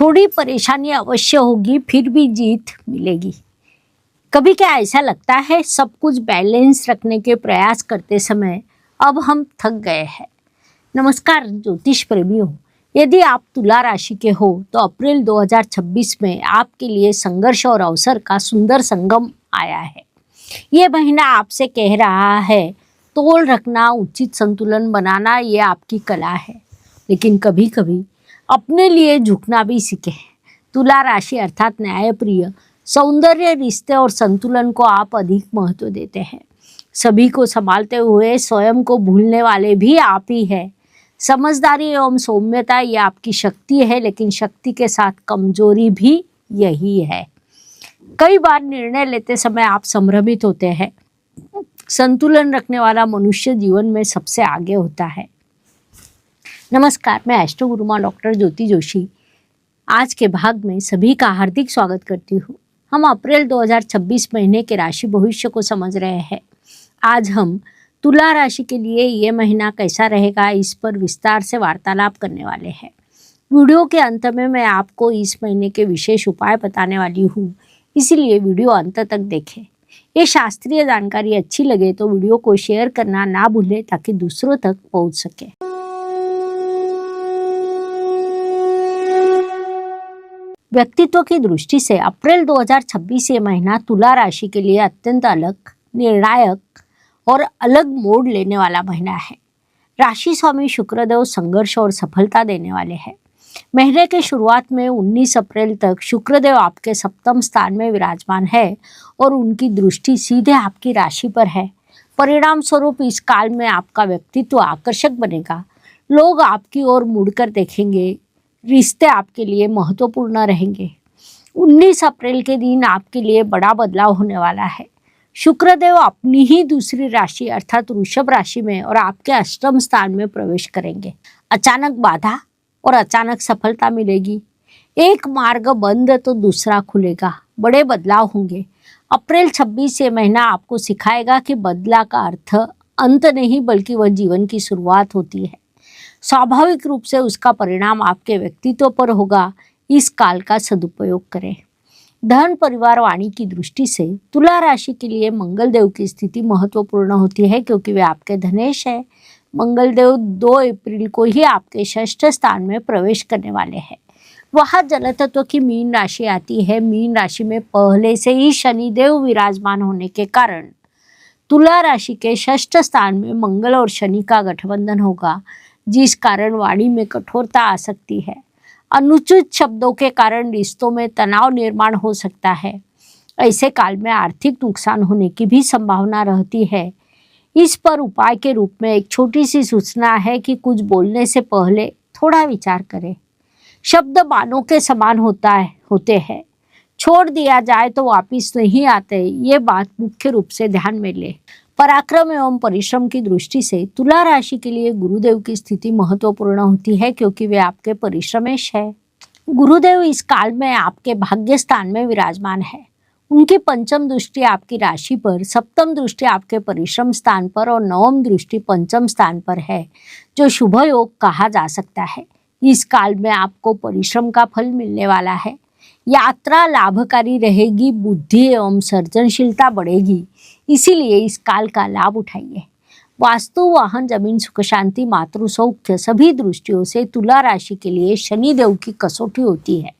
थोड़ी परेशानी अवश्य होगी, फिर भी जीत मिलेगी। कभी क्या ऐसा लगता है सब कुछ बैलेंस रखने के प्रयास करते समय अब हम थक गए हैं। नमस्कार ज्योतिष प्रेमियों, यदि आप तुला राशि के हो तो अप्रैल 2026 में आपके लिए संघर्ष और अवसर का सुंदर संगम आया है। ये महीना आपसे कह रहा है तोल रखना, उचित संतुलन बनाना ये आपकी कला है, लेकिन कभी कभी अपने लिए झुकना भी सीखें। तुला राशि अर्थात न्यायप्रिय, सौंदर्य, रिश्ते और संतुलन को आप अधिक महत्व देते हैं। सभी को संभालते हुए स्वयं को भूलने वाले भी आप ही हैं। समझदारी एवं सौम्यता ये आपकी शक्ति है, लेकिन शक्ति के साथ कमजोरी भी यही है। कई बार निर्णय लेते समय आप संभ्रमित होते हैं। संतुलन रखने वाला मनुष्य जीवन में सबसे आगे होता है। नमस्कार, मैं एस्ट्रो गुरुमा डॉक्टर ज्योति जोशी आज के भाग में सभी का हार्दिक स्वागत करती हूँ। हम अप्रैल 2026 महीने के राशि भविष्य को समझ रहे हैं। आज हम तुला राशि के लिए ये महीना कैसा रहेगा इस पर विस्तार से वार्तालाप करने वाले हैं। वीडियो के अंत में मैं आपको इस महीने के विशेष उपाय बताने वाली हूँ, इसीलिए वीडियो अंत तक देखें। ये शास्त्रीय जानकारी अच्छी लगे तो वीडियो को शेयर करना ना भूलें ताकि दूसरों तक पहुँच सके। व्यक्तित्व की दृष्टि से अप्रैल 2026 ये महीना तुला राशि के लिए अत्यंत अलग, निर्णायक और अलग मोड़ लेने वाला महीना है। राशि स्वामी शुक्रदेव संघर्ष और सफलता देने वाले हैं। महीने के शुरुआत में 19 अप्रैल तक शुक्रदेव आपके सप्तम स्थान में विराजमान है और उनकी दृष्टि सीधे आपकी राशि पर है। परिणाम स्वरूप इस काल में आपका व्यक्तित्व आकर्षक बनेगा। लोग आपकी ओर मुड़कर देखेंगे। रिश्ते आपके लिए महत्वपूर्ण रहेंगे। 19 अप्रैल के दिन आपके लिए बड़ा बदलाव होने वाला है। शुक्रदेव अपनी ही दूसरी राशि अर्थात वृषभ राशि में और आपके अष्टम स्थान में प्रवेश करेंगे। अचानक बाधा और अचानक सफलता मिलेगी। एक मार्ग बंद तो दूसरा खुलेगा। बड़े बदलाव होंगे। अप्रैल 26 ये महीना आपको सिखाएगा कि बदला का अर्थ अंत नहीं बल्कि वह जीवन की शुरुआत होती है। स्वाभाविक रूप से उसका परिणाम आपके व्यक्तित्व पर होगा। इस काल का सदुपयोग करें। धन, परिवार, वाणी की दृष्टि से तुला राशि के लिए मंगल देव की स्थिति महत्वपूर्ण होती है, क्योंकि वे आपके धनेश है। मंगल देव 2 अप्रैल को ही आपके षष्ठ स्थान में प्रवेश करने वाले हैं। वहाँ जल तत्व की मीन राशि आती है। मीन राशि में पहले से ही शनिदेव विराजमान होने के कारण तुला राशि के षष्ठ स्थान में मंगल और शनि का गठबंधन होगा, जिस कारण वाणी में कठोरता आ सकती है। अनुचित शब्दों के कारण रिश्तों में तनाव निर्माण हो सकता है। ऐसे काल में आर्थिक नुकसान होने की भी संभावना रहती है। इस पर उपाय के रूप में एक छोटी सी सूचना है कि कुछ बोलने से पहले थोड़ा विचार करें। शब्द बाणों के समान होते हैं। छोड़ दिया जाए तो वापिस नहीं आते। ये बात मुख्य रूप से ध्यान में ले। पराक्रम एवं परिश्रम की दृष्टि से तुला राशि के लिए गुरुदेव की स्थिति महत्वपूर्ण होती है, क्योंकि वे आपके परिश्रमेश है। गुरुदेव इस काल में आपके भाग्य स्थान में विराजमान है। उनकी पंचम दृष्टि आपकी राशि पर, सप्तम दृष्टि आपके परिश्रम स्थान पर और नवम दृष्टि पंचम स्थान पर है, जो शुभ योग कहा जा सकता है। इस काल में आपको परिश्रम का फल मिलने वाला है। यात्रा लाभकारी रहेगी। बुद्धि एवं सृजनशीलता बढ़ेगी। इसीलिए इस काल का लाभ उठाइए। वास्तु, वाहन, जमीन, सुख शांति, मातृ सौख्य सभी दृष्टियों से तुला राशि के लिए शनिदेव की कसौटी होती है,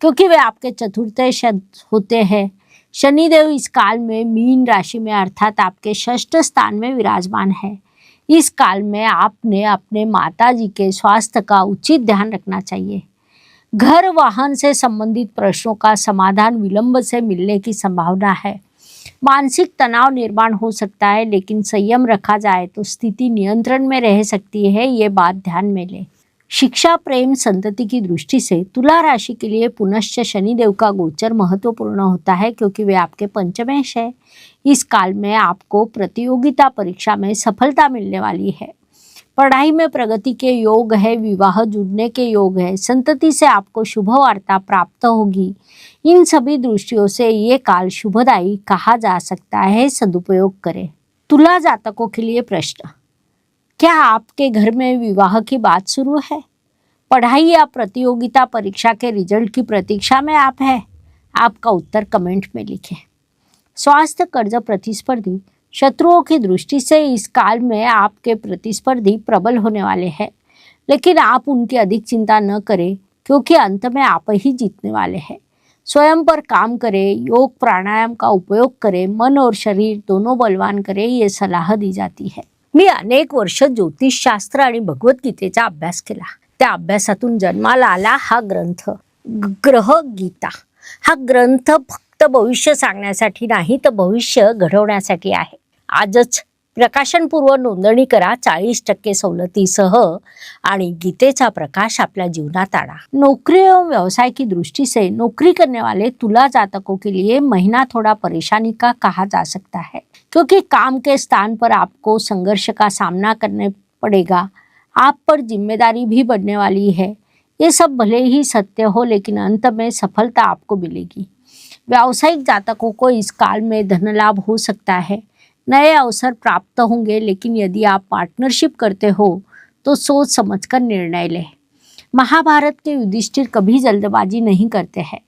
क्योंकि वे आपके चतुर्थ होते हैं। शनिदेव इस काल में मीन राशि में अर्थात आपके षष्ठ स्थान में विराजमान है। इस काल में आपने अपने माताजी के स्वास्थ्य का उचित ध्यान रखना चाहिए। घर, वाहन से संबंधित प्रश्नों का समाधान विलंब से मिलने की संभावना है। मानसिक तनाव निर्माण हो सकता है, लेकिन संयम रखा जाए तो स्थिति नियंत्रण में रह सकती है। ये बात ध्यान में ले। शिक्षा, प्रेम, संतति की दृष्टि से तुला राशि के लिए पुनश्च शनिदेव का गोचर महत्वपूर्ण होता है, क्योंकि वे आपके पंचमेश है। इस काल में आपको प्रतियोगिता परीक्षा में सफलता मिलने वाली है। पढ़ाई में प्रगति के योग है। विवाह जुड़ने के योग है। संतति से आपको शुभ वार्ता प्राप्त होगी। इन सभी दृष्टियों से ये काल शुभदायी कहा जा सकता है। सदुपयोग करें। तुला जातकों के लिए प्रश्न: क्या आपके घर में विवाह की बात शुरू है? पढ़ाई या प्रतियोगिता परीक्षा के रिजल्ट की प्रतीक्षा में आप हैं? आपका उत्तर कमेंट में लिखें। स्वास्थ्य, कर्ज, प्रतिस्पर्धी शत्रुओं की दृष्टि से इस काल में आपके प्रतिस्पर्धी प्रबल होने वाले हैं, लेकिन आप उनकी अधिक चिंता न करें क्योंकि अंत में आप ही जीतने वाले हैं। स्वयं पर काम करें, योग प्राणायाम का उपयोग करें, मन और शरीर दोनों बलवान करें, ये सलाह दी जाती है। मी अनेक वर्ष ज्योतिषशास्त्र आणि भगवद्गीतेचा अभ्यास केला। त्या अभ्यासातून जन्माला आला हा ग्रंथ ग्रह गीता। हा ग्रंथ फक्त भविष्य सांगण्यासाठी नाही तर भविष्य घडवण्यासाठी आहे। आजच प्रकाशनपूर्व नोंदणी करा 40% सवलतीसह आणि गीतेचा प्रकाश आपल्या जीवनात आणा। नौकरी एवं व्यवसाय की दृष्टि से नौकरी करने वाले तुला जातकों के लिए महीना थोड़ा परेशानी का कहा जा सकता है, क्योंकि काम के स्थान पर आपको संघर्ष का सामना करने पड़ेगा। आप पर जिम्मेदारी भी बढ़ने वाली है। ये सब भले ही सत्य हो, लेकिन अंत में सफलता आपको मिलेगी। व्यावसायिक जातकों को इस काल में धन लाभ हो सकता है, नए अवसर प्राप्त होंगे, लेकिन यदि आप पार्टनरशिप करते हो तो सोच समझकर निर्णय लें। महाभारत के युधिष्ठिर कभी जल्दबाजी नहीं करते हैं,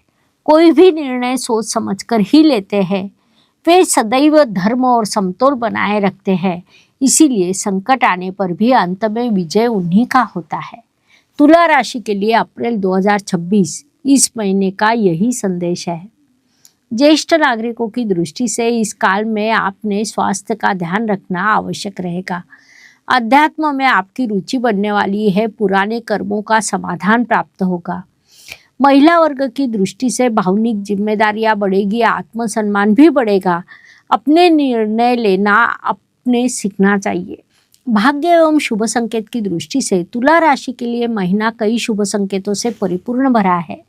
कोई भी निर्णय सोच समझकर ही लेते हैं। वे सदैव धर्म और समतोल बनाए रखते हैं, इसीलिए संकट आने पर भी अंत में विजय उन्हीं का होता है। तुला राशि के लिए अप्रैल 2026 इस महीने का यही संदेश है। ज्येष्ठ नागरिकों की दृष्टि से इस काल में आपने स्वास्थ्य का ध्यान रखना आवश्यक रहेगा। अध्यात्म में आपकी रुचि बढ़ने वाली है, पुराने कर्मों का समाधान प्राप्त होगा। महिला वर्ग की दृष्टि से भावनिक जिम्मेदारियां बढ़ेगी, आत्मसम्मान भी बढ़ेगा। अपने निर्णय लेना अपने सीखना चाहिए। भाग्य एवं शुभ संकेत की दृष्टि से तुला राशि के लिए महीना कई शुभ संकेतों से परिपूर्ण भरा है।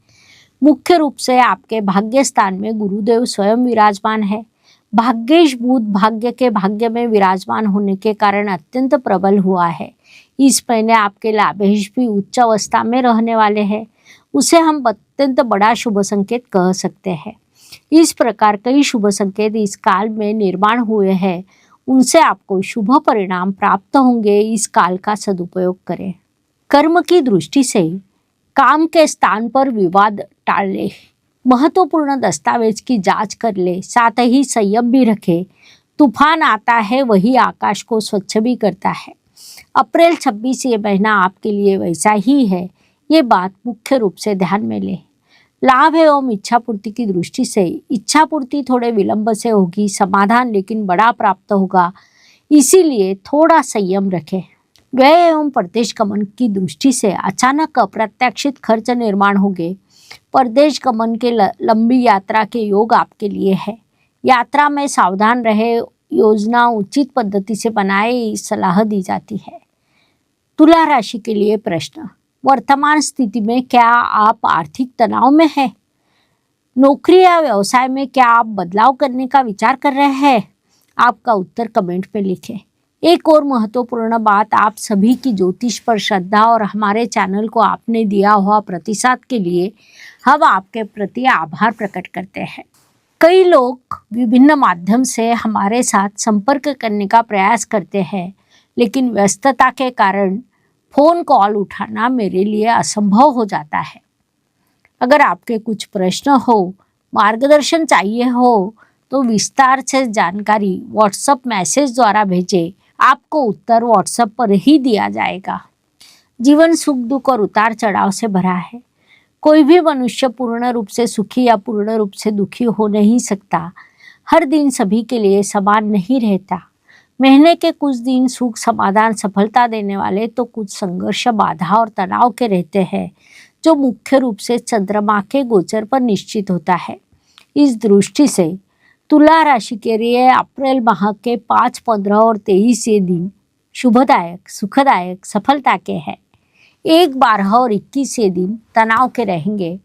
मुख्य रूप से आपके भाग्य स्थान में गुरुदेव स्वयं विराजमान है। भाग्येश बुध भाग्य के भाग्य में विराजमान होने के कारण अत्यंत प्रबल हुआ है। इस महीने आपके लाभेश भी उच्च अवस्था में रहने वाले हैं। उसे हम अत्यंत बड़ा शुभ संकेत कह सकते हैं। इस प्रकार कई शुभ संकेत इस काल में निर्माण हुए हैं, उनसे आपको शुभ परिणाम प्राप्त होंगे। इस काल का सदुपयोग करें। कर्म की दृष्टि से काम के स्थान पर विवाद टाल ले, महत्वपूर्ण दस्तावेज की जांच कर ले, साथ ही संयम भी रखे। तूफान आता है वही आकाश को स्वच्छ भी करता है। अप्रैल 26 ये महीना आपके लिए वैसा ही है, ये बात मुख्य रूप से ध्यान में ले। लाभ एवं इच्छा पूर्ति की दृष्टि से इच्छा पूर्ति थोड़े विलंब से होगी, समाधान लेकिन बड़ा प्राप्त होगा, इसीलिए थोड़ा संयम रखें। व्यय एवं प्रदेश गमन की दृष्टि से अचानक अप्रत्याशित खर्च निर्माण होंगे। प्रदेश गमन के लंबी यात्रा के योग आपके लिए है। यात्रा में सावधान रहे, योजना उचित पद्धति से बनाए, सलाह दी जाती है। तुला राशि के लिए प्रश्न, वर्तमान स्थिति में क्या आप आर्थिक तनाव में हैं? नौकरी या व्यवसाय में क्या आप बदलाव करने का विचार कर रहे हैं? आपका उत्तर कमेंट में लिखें। एक और महत्वपूर्ण बात, आप सभी की ज्योतिष पर श्रद्धा और हमारे चैनल को आपने दिया हुआ प्रतिसाद के लिए हम आपके प्रति आभार प्रकट करते हैं। कई लोग विभिन्न माध्यम से हमारे साथ संपर्क करने का प्रयास करते हैं, लेकिन व्यस्तता के कारण फ़ोन कॉल उठाना मेरे लिए असंभव हो जाता है। अगर आपके कुछ प्रश्न हो, मार्गदर्शन चाहिए हो, तो विस्तार से जानकारी व्हाट्सएप मैसेज द्वारा भेजें। आपको उत्तर व्हाट्सएप पर ही दिया जाएगा। जीवन सुख दुख और उतार चढ़ाव से भरा है। कोई भी मनुष्य पूर्ण रूप से सुखी या पूर्ण रूप से दुखी हो नहीं सकता। हर दिन सभी के लिए समान नहीं रहता। महीने के कुछ दिन सुख समाधान सफलता देने वाले, तो कुछ संघर्ष बाधा और तनाव के रहते हैं, जो मुख्य रूप से चंद्रमा के गोचर पर निश्चित होता है। इस दृष्टि से तुला राशि के लिए अप्रैल माह के 5, 15 और 23 ये दिन शुभदायक, सुखदायक, सफलता के हैं। 1, 12 और 21 ये दिन तनाव के रहेंगे।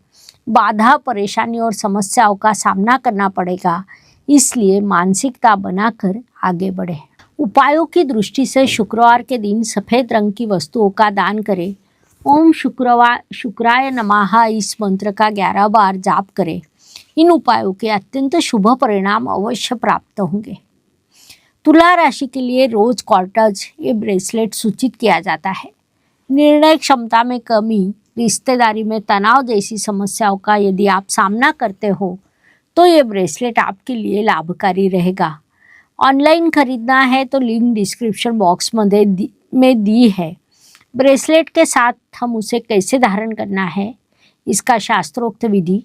बाधा, परेशानी और समस्याओं का सामना करना पड़ेगा, इसलिए मानसिकता बनाकर आगे बढ़े। उपायों की दृष्टि से शुक्रवार के दिन सफ़ेद रंग की वस्तुओं का दान करें। ओम शुक्राय नमः इस मंत्र का 11 बार जाप करें। इन उपायों के अत्यंत शुभ परिणाम अवश्य प्राप्त होंगे। तुला राशि के लिए रोज क्वार्टज ये ब्रेसलेट सूचित किया जाता है। निर्णय क्षमता में कमी, रिश्तेदारी में तनाव जैसी समस्याओं का यदि आप सामना करते हो तो ये ब्रेसलेट आपके लिए लाभकारी रहेगा। ऑनलाइन खरीदना है तो लिंक डिस्क्रिप्शन बॉक्स में दी है। ब्रेसलेट के साथ हम उसे कैसे धारण करना है, इसका शास्त्रोक्त विधि,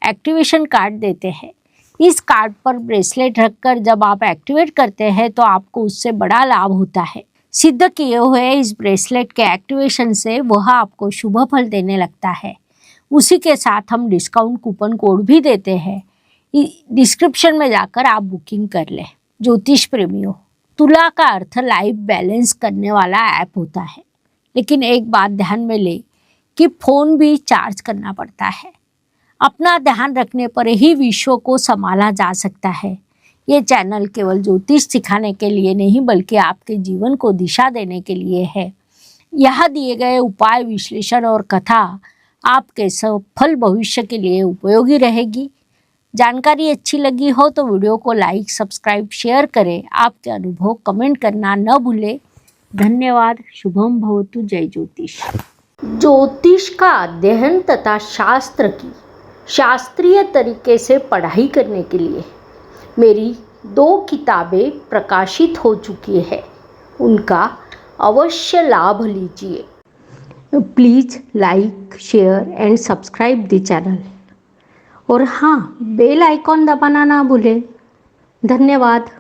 एक्टिवेशन कार्ड देते हैं। इस कार्ड पर ब्रेसलेट रखकर जब आप एक्टिवेट करते हैं तो आपको उससे बड़ा लाभ होता है। सिद्ध किए हुए इस ब्रेसलेट के एक्टिवेशन से वह आपको शुभ फल देने लगता है। उसी के साथ हम डिस्काउंट कूपन कोड भी देते हैं। डिस्क्रिप्शन में जाकर आप बुकिंग कर लें। ज्योतिष प्रेमियों, तुला का अर्थ लाइफ बैलेंस करने वाला ऐप होता है, लेकिन एक बात ध्यान में ले कि फ़ोन भी चार्ज करना पड़ता है। अपना ध्यान रखने पर ही विश्व को संभाला जा सकता है। ये चैनल केवल ज्योतिष सिखाने के लिए नहीं बल्कि आपके जीवन को दिशा देने के लिए है। यहाँ दिए गए उपाय, विश्लेषण और कथा आपके सफल भविष्य के लिए उपयोगी रहेगी। जानकारी अच्छी लगी हो तो वीडियो को लाइक, सब्सक्राइब, शेयर करें। आपके अनुभव कमेंट करना न भूलें। धन्यवाद। शुभम भवतु। जय ज्योतिष। ज्योतिष का अध्ययन तथा शास्त्र की शास्त्रीय तरीके से पढ़ाई करने के लिए मेरी 2 किताबें प्रकाशित हो चुकी है, उनका अवश्य लाभ लीजिए। Please like, share and subscribe the channel. और हाँ, बेल आइकॉन दबाना ना भूलें। धन्यवाद।